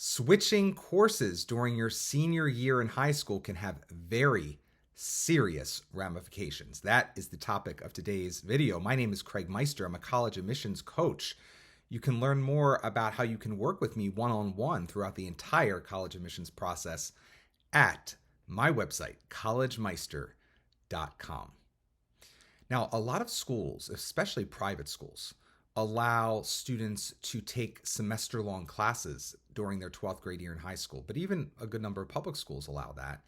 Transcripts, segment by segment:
Switching courses during your senior year in high school can have very serious ramifications. That is the topic of today's video. My name is Craig Meister. I'm a college admissions coach. You can learn more about how you can work with me one-on-one throughout the entire college admissions process at my website, collegemeister.com. Now, a lot of schools, especially private schools, allow students to take semester-long classes during their 12th grade year in high school, but even a good number of public schools allow that.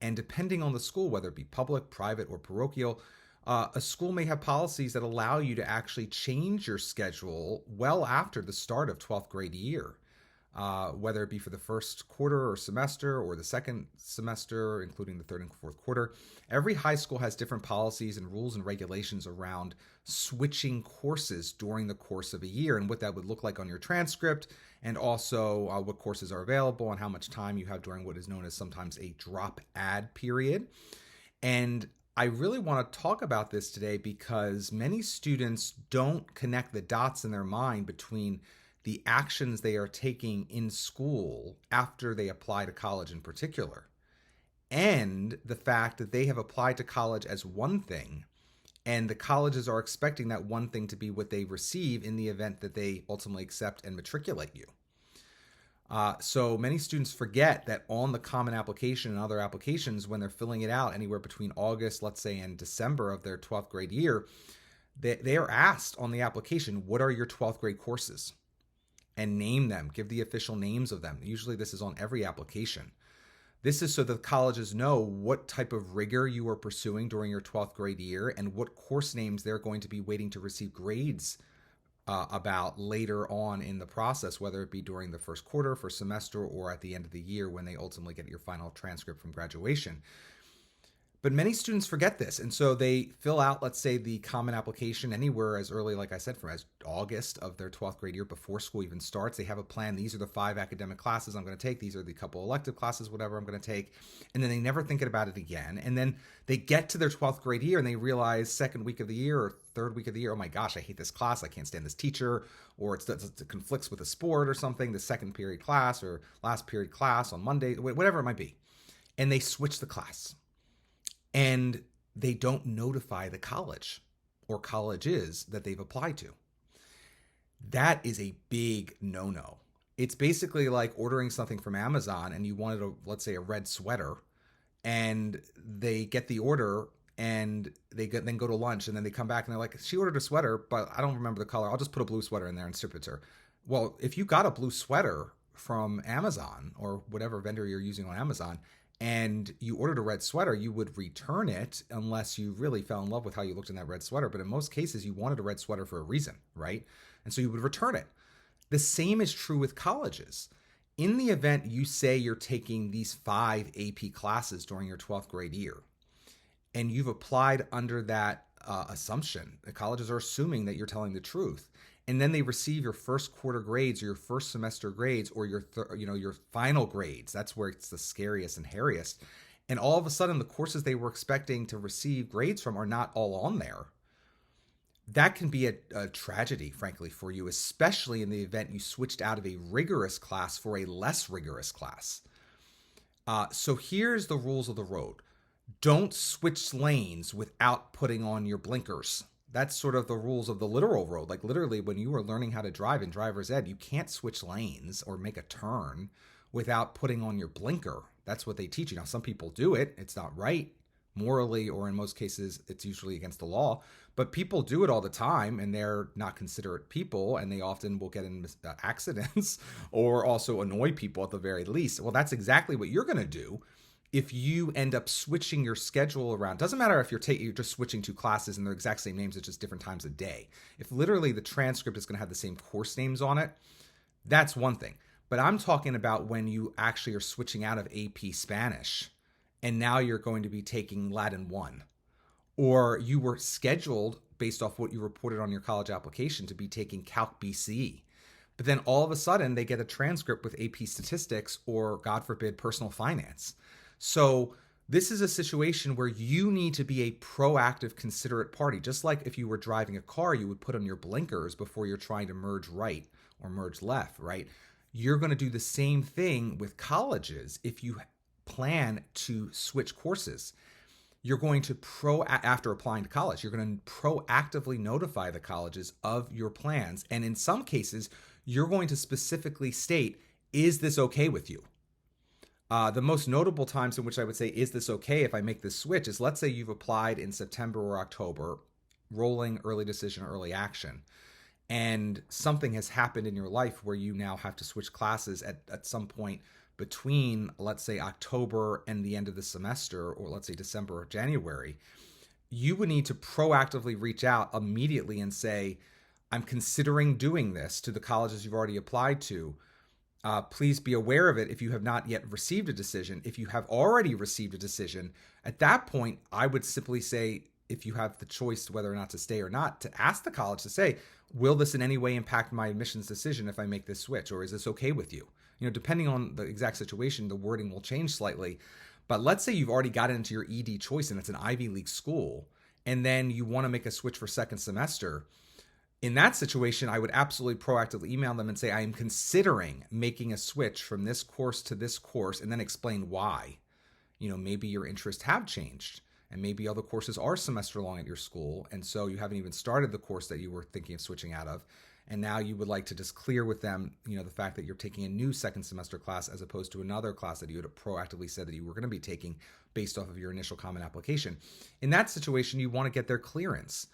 And depending on the school, whether it be public, private, or parochial, a school may have policies that allow you to actually change your schedule well after the start of 12th grade year, whether it be for the first quarter or semester or the second semester, including the third and fourth quarter. Every high school has different policies and rules and regulations around switching courses during the course of a year and what that would look like on your transcript, and also what courses are available and how much time you have during what is known as sometimes a drop add period. And I really want to talk about this today because many students don't connect the dots in their mind between the actions they are taking in school after they apply to college in particular, and the fact that they have applied to college as one thing, and the colleges are expecting that one thing to be what they receive in the event that they ultimately accept and matriculate you. So many students forget that on the Common Application and other applications, when they're filling it out anywhere between August, let's say, and December of their 12th grade year, they are asked on the application, what are your 12th grade courses? And name them, give the official names of them. Usually this is on every application. This is so that colleges know what type of rigor you are pursuing during your 12th grade year and what course names they're going to be waiting to receive grades about later on in the process, whether it be during the first quarter, first semester, or at the end of the year when they ultimately get your final transcript from graduation. But many students forget this, and so they fill out, let's say, the Common Application anywhere as early, like I said, from as August of their 12th grade year before school even starts. They have a plan. These are the 5 academic classes I'm going to take. These are the couple elective classes, whatever I'm going to take. And then they never think about it again. And then they get to their 12th grade year and they realize second week of the year or third week of the year, oh my gosh, I hate this class. I can't stand this teacher, or it conflicts with a sport or something, the second period class or last period class on Monday, whatever it might be. And they switch the class. And they don't notify the college or colleges that they've applied to. That is a big no-no. It's basically like ordering something from Amazon and you wanted, let's say, a red sweater, and they get the order and then go to lunch, and then they come back and they're like, she ordered a sweater, but I don't remember the color. I'll just put a blue sweater in there and ship it to her. Well, if you got a blue sweater from Amazon or whatever vendor you're using on Amazon, and you ordered a red sweater, you would return it unless you really fell in love with how you looked in that red sweater. But in most cases, you wanted a red sweater for a reason, right? And so you would return it. The same is true with colleges. In the event you say you're taking these 5 AP classes during your 12th grade year, and you've applied under that assumption, the colleges are assuming that you're telling the truth, and then they receive your first quarter grades or your first semester grades or your final grades. That's where it's the scariest and hairiest. And all of a sudden, the courses they were expecting to receive grades from are not all on there. That can be a tragedy, frankly, for you, especially in the event you switched out of a rigorous class for a less rigorous class. So here's the rules of the road. Don't switch lanes without putting on your blinkers. That's sort of the rules of the literal road. Like literally when you are learning how to drive in driver's ed, you can't switch lanes or make a turn without putting on your blinker. That's what they teach you. Now, some people do it. It's not right morally, or in most cases, it's usually against the law. But people do it all the time, and they're not considerate people, and they often will get in accidents or also annoy people at the very least. Well, that's exactly what you're going to do if you end up switching your schedule around. Doesn't matter if you're just switching 2 classes and they're exact same names, it's just different times of day. If literally the transcript is going to have the same course names on it, that's one thing. But I'm talking about when you actually are switching out of AP Spanish and now you're going to be taking Latin 1, or you were scheduled based off what you reported on your college application to be taking Calc BC. But then all of a sudden they get a transcript with AP Statistics or, God forbid, Personal Finance. So this is a situation where you need to be a proactive, considerate party. Just like if you were driving a car, you would put on your blinkers before you're trying to merge right or merge left, right? You're going to do the same thing with colleges if you plan to switch courses. You're going to after applying to college, you're going to proactively notify the colleges of your plans. And in some cases, you're going to specifically state, is this okay with you? The most notable times in which I would say, is this okay if I make this switch, is let's say you've applied in September or October, rolling early decision, early action, and something has happened in your life where you now have to switch classes at some point between, let's say, October and the end of the semester, or let's say December or January. You would need to proactively reach out immediately and say, I'm considering doing this to the colleges you've already applied to. Please be aware of it if you have not yet received a decision. If you have already received a decision, at that point, I would simply say, if you have the choice whether or not to stay or not, to ask the college to say, will this in any way impact my admissions decision if I make this switch, or is this okay with you? Depending on the exact situation, the wording will change slightly. But let's say you've already got into your ED choice and it's an Ivy League school, and then you want to make a switch for second semester. In that situation, I would absolutely proactively email them and say, I am considering making a switch from this course to this course, and then explain why. Maybe your interests have changed, and maybe other courses are semester long at your school, and so you haven't even started the course that you were thinking of switching out of. And now you would like to just clear with them, the fact that you're taking a new second semester class as opposed to another class that you had proactively said that you were going to be taking based off of your initial common application. In that situation, you want to get their clearance.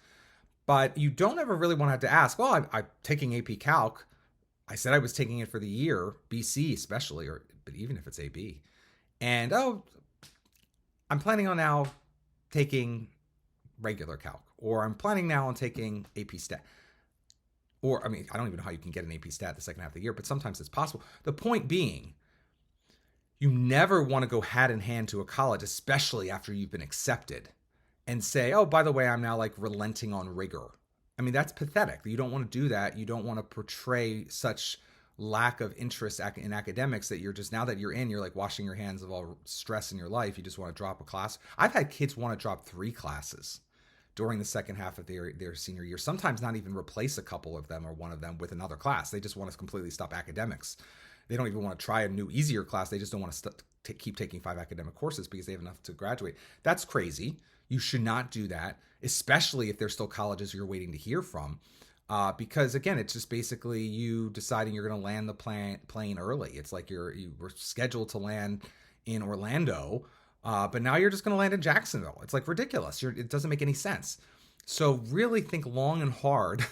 But you don't ever really want to have to ask, well, I'm taking AP Calc. I said I was taking it for the year, BC especially, but even if it's AB. And, I'm planning on now taking regular Calc, or I'm planning now on taking AP Stat. Or, I don't even know how you can get an AP Stat the second half of the year, but sometimes it's possible. The point being, you never want to go hat in hand to a college, especially after you've been accepted, and say, oh, by the way, I'm now relenting on rigor. That's pathetic. You don't want to do that. You don't want to portray such lack of interest in academics that you're just, now that you're in, you're washing your hands of all stress in your life. You just want to drop a class. I've had kids want to drop 3 classes during the second half of their senior year, sometimes not even replace a couple of them or one of them with another class. They just want to completely stop academics. They don't even want to try a new, easier class. They just don't want to keep taking 5 academic courses because they have enough to graduate. That's crazy. You should not do that, especially if there's still colleges you're waiting to hear from. Because again, it's just basically you deciding you're going to land the plane early. It's like you were scheduled to land in Orlando, but now you're just going to land in Jacksonville. It's ridiculous. It doesn't make any sense. So really think long and hard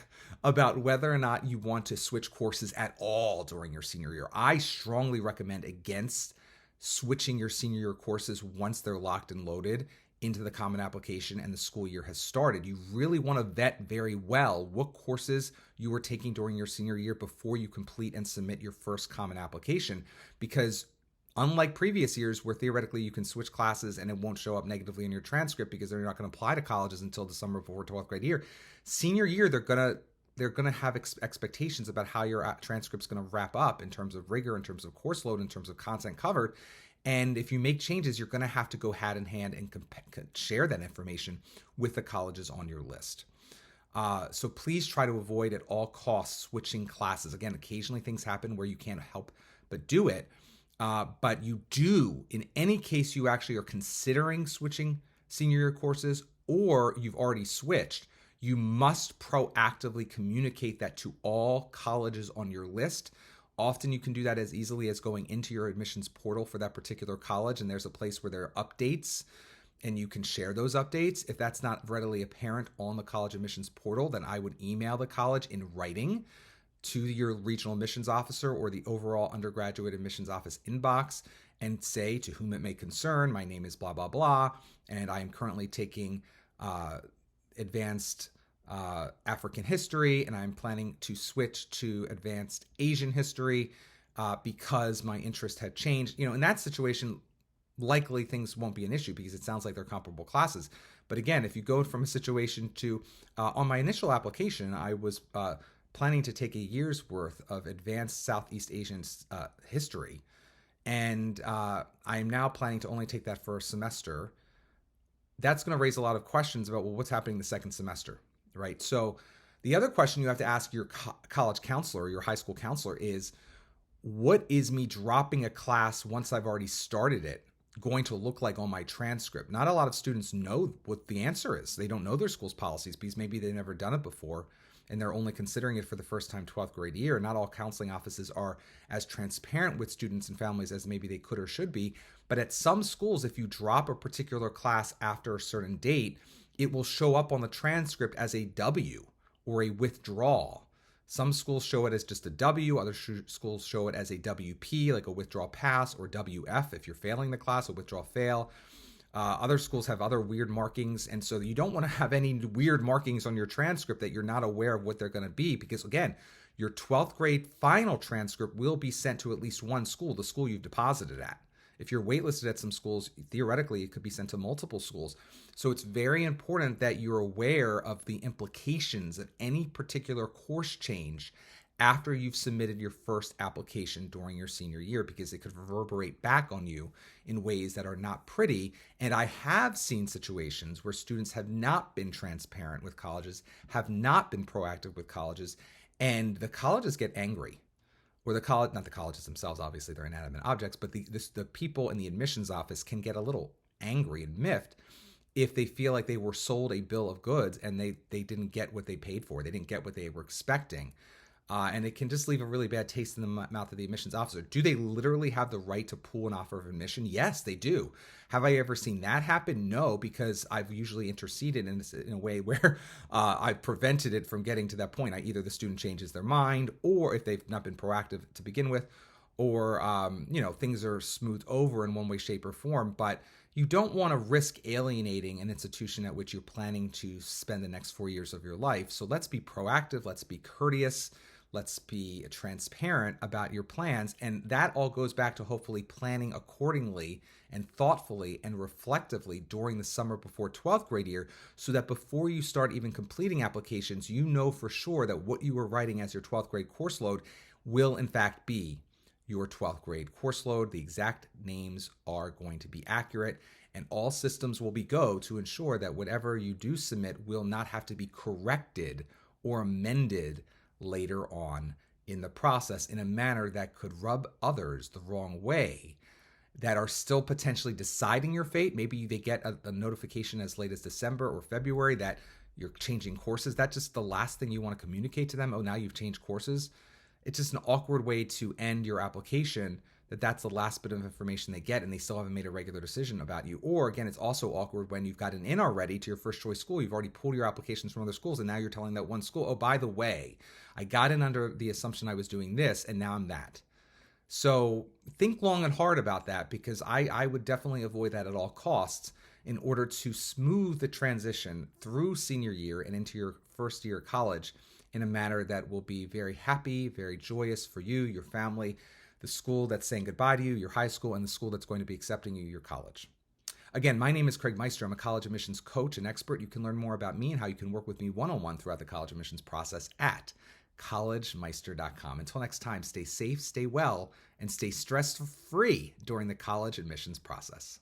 about whether or not you want to switch courses at all during your senior year. I strongly recommend against switching your senior year courses once they're locked and loaded into the common application and the school year has started. You really want to vet very well what courses you are taking during your senior year before you complete and submit your first common application, because unlike previous years where theoretically you can switch classes and it won't show up negatively in your transcript because they're not going to apply to colleges until the summer before 12th grade year, senior year they're going to have expectations about how your transcript's going to wrap up in terms of rigor, in terms of course load, in terms of content covered. And if you make changes, you're going to have to go hand in hand and share that information with the colleges on your list. So please try to avoid at all costs switching classes. Again, occasionally things happen where you can't help but do it. But you do, in any case you actually are considering switching senior year courses or you've already switched, you must proactively communicate that to all colleges on your list. Often you can do that as easily as going into your admissions portal for that particular college, and there's a place where there are updates and you can share those updates. If that's not readily apparent on the college admissions portal, then I would email the college in writing to your regional admissions officer or the overall undergraduate admissions office inbox and say, to whom it may concern, my name is blah, blah, blah, and I am currently taking advanced African history, and I'm planning to switch to advanced Asian history because my interest had changed. In that situation, likely things won't be an issue because it sounds like they're comparable classes. But again, if you go from a situation to, on my initial application, I was planning to take a year's worth of advanced Southeast Asian history, and I am now planning to only take that for a semester. That's going to raise a lot of questions about, well, what's happening the second semester? Right. So the other question you have to ask your college counselor, your high school counselor, is what is me dropping a class once I've already started it going to look like on my transcript? Not a lot of students know what the answer is. They don't know their school's policies because maybe they've never done it before and they're only considering it for the first time 12th grade year. Not all counseling offices are as transparent with students and families as maybe they could or should be. But at some schools, if you drop a particular class after a certain date, it will show up on the transcript as a W or a withdrawal. Some schools show it as just a W. Other schools show it as a WP, like a withdrawal pass, or WF if you're failing the class, a withdrawal fail. Other schools have other weird markings. And so you don't want to have any weird markings on your transcript that you're not aware of what they're going to be. Because again, your 12th grade final transcript will be sent to at least one school, the school you've deposited at. If you're waitlisted at some schools, theoretically, it could be sent to multiple schools. So it's very important that you're aware of the implications of any particular course change after you've submitted your first application during your senior year, because it could reverberate back on you in ways that are not pretty. And I have seen situations where students have not been transparent with colleges, have not been proactive with colleges, and the colleges get angry. Or the college, not the colleges themselves, obviously they're inanimate objects, but the people in the admissions office can get a little angry and miffed if they feel like they were sold a bill of goods and they didn't get what they paid for. They didn't get what they were expecting. And it can just leave a really bad taste in the mouth of the admissions officer. Do they literally have the right to pull an offer of admission? Yes, they do. Have I ever seen that happen? No, because I've usually interceded in a way where I've prevented it from getting to that point. Either the student changes their mind, or if they've not been proactive to begin with, or things are smoothed over in one way, shape, or form. But you don't want to risk alienating an institution at which you're planning to spend the next 4 years of your life. So let's be proactive. Let's be courteous. Let's be transparent about your plans. And that all goes back to hopefully planning accordingly and thoughtfully and reflectively during the summer before 12th grade year, so that before you start even completing applications, you know for sure that what you were writing as your 12th grade course load will in fact be your 12th grade course load. The exact names are going to be accurate, and all systems will be go to ensure that whatever you do submit will not have to be corrected or amended later on in the process in a manner that could rub others the wrong way, that are still potentially deciding your fate. Maybe they get a notification as late as December or February that you're changing courses. That's just the last thing you want to communicate to them. Oh, now you've changed courses. It's just an awkward way to end your application, that's the last bit of information they get and they still haven't made a regular decision about you. Or again, it's also awkward when you've gotten in already to your first choice school. You've already pulled your applications from other schools and now you're telling that one school, oh, by the way, I got in under the assumption I was doing this and now I'm that. So think long and hard about that, because I would definitely avoid that at all costs in order to smooth the transition through senior year and into your first year of college in a manner that will be very happy, very joyous for you, your family, the school that's saying goodbye to you, your high school, and the school that's going to be accepting you, your college. Again, my name is Craig Meister. I'm a college admissions coach and expert. You can learn more about me and how you can work with me one-on-one throughout the college admissions process at collegemeister.com. Until next time, stay safe, stay well, and stay stress-free during the college admissions process.